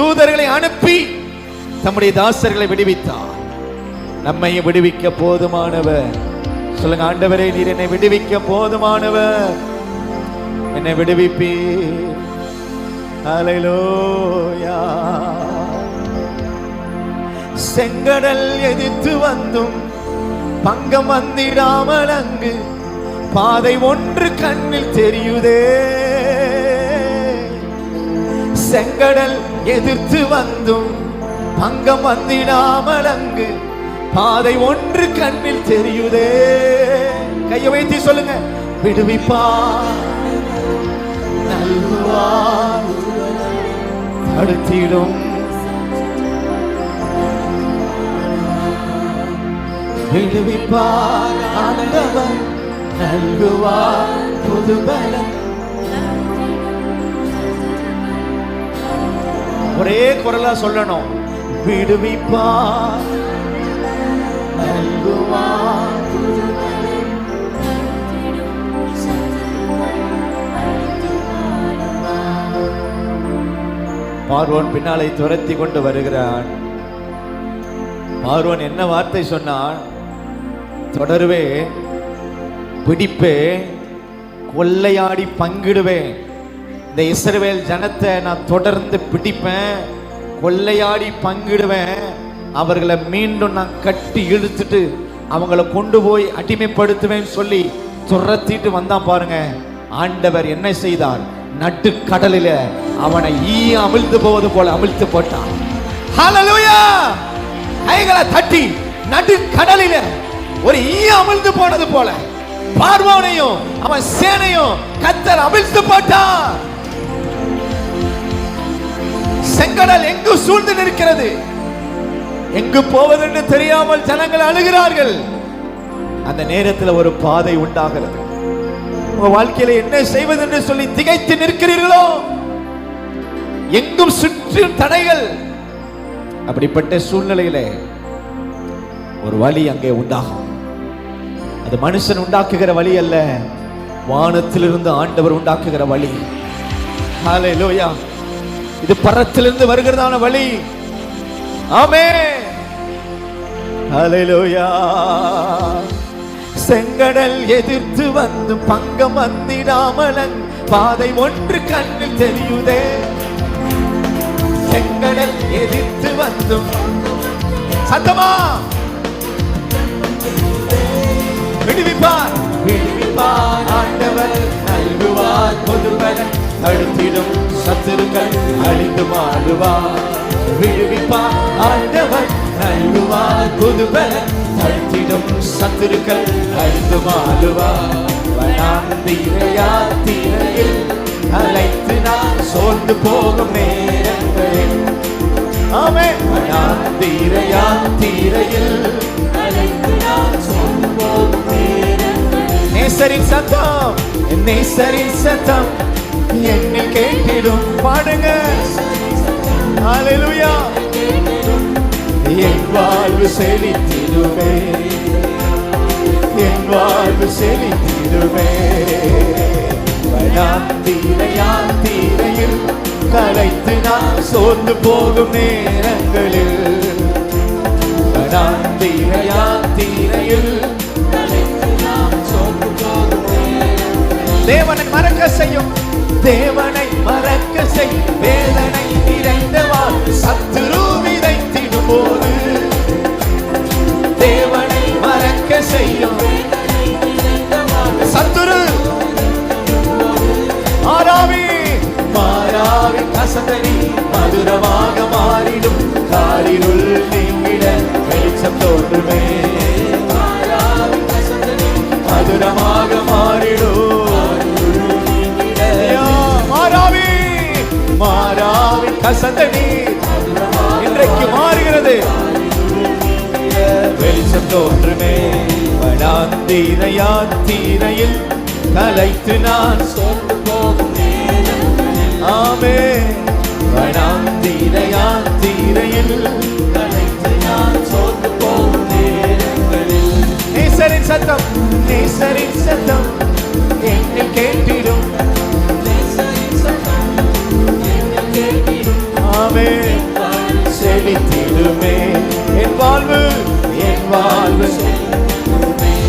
தூதர்களை அனுப்பி தம்முடைய தாசர்களை விடுவித்தார். நம்மை விடுவிக்க போதுமானவர். சொல்லுங்க, ஆண்டவரே நீர் என்னை விடுவிக்க போதுமானவர், என்னை விடுவிப்பீர். ஹல்லேலூயா. செங்கடல் எதிர்த்து வந்தும் பங்கம் வந்திடாமல் அங்கு பாதை ஒன்று கண்ணில் தெரியுதே. செங்கடல் எதிர்த்து வந்தும் பங்கம் வந்திடாமல் அங்கு பாதை ஒன்று கண்ணில் தெரியுதே. கையை வைத்து சொல்லுங்க, விடுவிப்பார், நல்குவார், தடுத்திடும். விடுவிப்பார் ஆண்டவர், நல்குவார் புதுபலம். ஒரே குரலா சொல்லணும், விடுவிப்பார், நல்குவார் புதுபலம். பார்வோன் பின்னாலே துரத்தி கொண்டு வருகிறான். பார்வோன் என்ன வார்த்தை சொன்னான்? தொடருவேன், பிடிப்பேன், கொள்ளையாடி பங்கிடுவேன். இந்த இஸ்ரவேல் ஜனத்தை நான் தொடர்ந்து பிடிப்பேன், கொள்ளையாடி பங்கிடுவேன். அவர்களை மீண்டும் நான் கட்டி இழுத்துட்டு அவங்களை கொண்டு போய் அடிமைப்படுத்துவேன் சொல்லி துரத்திட்டு வந்தான் பாருங்க. ஆண்டவர் என்ன செய்தார்? நட்டு கடலில அவனை ஈ அமிழ்ந்து போவது போல அமிழ்த்து போட்டான். ஹல்லேலூயா. கைகளை தட்டி நடு கடலில ஒரு ஈ அமிழ்ந்து போனது போல பார்வோனையும் அவன் சேனையும் கர்த்தர் அமிழ்த்து போட்டார். செங்கடல் எங்கு சூழ்ந்து நிற்கிறது, எங்கு போவதென்று தெரியாமல் ஜனங்கள் அழுகிறார்கள். அந்த நேரத்தில் ஒரு பாதை உண்டாகிறது. உங்க வாழ்க்கையில என்ன செய்வதென்று சொல்லி திகைத்து நிற்கிறீர்களோ, எங்கும் சுற்றும் தடைகள், அப்படிப்பட்ட சூழ்நிலையில ஒரு வழி அங்கே உண்டாகும். அது மனுஷன் உண்டாக்குகிற வழி அல்ல, வானத்திலிருந்து ஆண்டவர் உண்டாக்குகிற வழி. ஹல்லேலூயா. இது பரத்திலிருந்து வருகிறதான வழி. ஆமென். ஹல்லேலூயா. செங்கடல் எதிர்த்து வந்து பங்கம் வந்திடாமல் பாதை ஒன்று கண்ணில் தெரியுதே. செங்கடல் எதிர்த்து வந்தும் சத்தமா விடுவிப்பார், விடுவிப்பார் ஆண்டவர், நல்குவார் பொதுபலன், தடுத்திடும் சத்துருக்கள் அழிந்து மாறுவார். விடுவிப்பார் ஆண்டவர், நல்குவார் பொதுபலன், தடுத்திடும் சத்துருக்கள் அழிந்து மாறுவார். தீரையில் அழைத்து நான் சோர்ந்து போகும் நேரங்களில், ஆமென். தீரையில் அழைத்து நான் சோர்ந்து போகும் நேரங்களில், நேசரின் சத்தம், நேசரின் சத்தம் என்னில் கேட்டிடும். பாடுங்க. ஹல்லேலூயா. என் வாழ்வு செழித்திடுமே, என் வாழ்வு செழித்திடுமே. தீரையில் களைத்து நான் சோர்ந்து போகும் நேரங்களில், தீரையில் தேவனை மறக்க செய்யும், தேவனை மறக்க செய்யும் வேதனை நிறைந்தவார் சத்துரு விதைத்திடும் போது, தேவனை மறக்க செய்யும் சத்துரு மாறாவி கசந்தனி மதுரமாக மாறிடும். காரிருள் நீங்கிட வெளிச்சம் தோன்றுமே. மதுரமாக மாறிடும். மாறாவி கசந்தனி இன்றைக்கு மாறுகிறது. வெளிச்சம் தோன்றுமே. தீரையில் கலைத்து நான் சோர்ந்து போகும் நேரங்களில், ஆமென். தீரையில் கலைத்து நான் சோர்ந்து போகும் நேரங்களில், நேசரின் சத்தம், நேசரின் சத்தம் என்னில் கேட்டிடும். நேசரின் சத்தம் என்னில் கேட்டிடும். ஆமென். செழித்திடுமே. என் வாழ்வு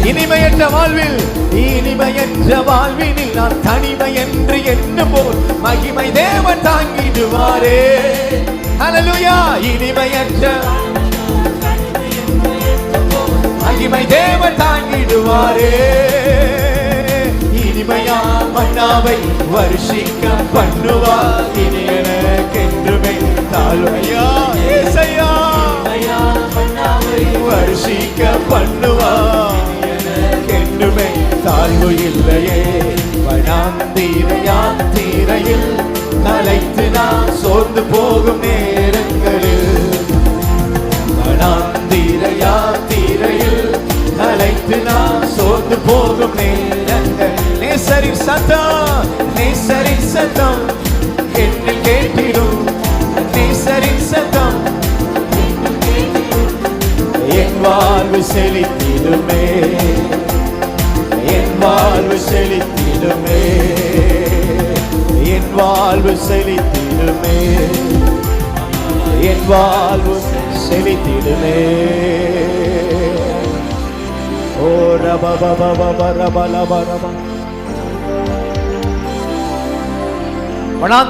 இனிமையற்ற வாழ்வில், இனிமையற்ற வாழ்வினில் நான் தனிமை என்று எண்ணும் போல் மகிமை தேவன் தாங்கிடுவாரே. ஹல்லேலூயா. இனிமையற்ற மகிமை தேவன் தாங்கிடுவாரே. இனிமையா மன்னாவை வருஷிக்க பண்ணுவார், இனி எனக்கென்றுமே தாழ்மையா ஏசையா வருஷிக்க பண்ணுவார், எனக்கென்றுமே தாழ்வு இல்லையே. வனாந்தீரையில் அழைத்து நான் சோர்ந்து போகும் நேரங்களில், வனாந்தீரையில் அழைத்து நான் சோர்ந்து போகும் நேரங்கள், நேசரின் சத்தம் என்னில் கேட்டிடும், நேசரின் சத்தம் என் வாழ்வு செழித்திடுமே, என் வாழ்வு செழித்திடுமே, என் வாழ்வு செழித்திடுமே, என் வாழ்வு செழித்திடுமே. ஓ ரப பப பப ரப லப ரப.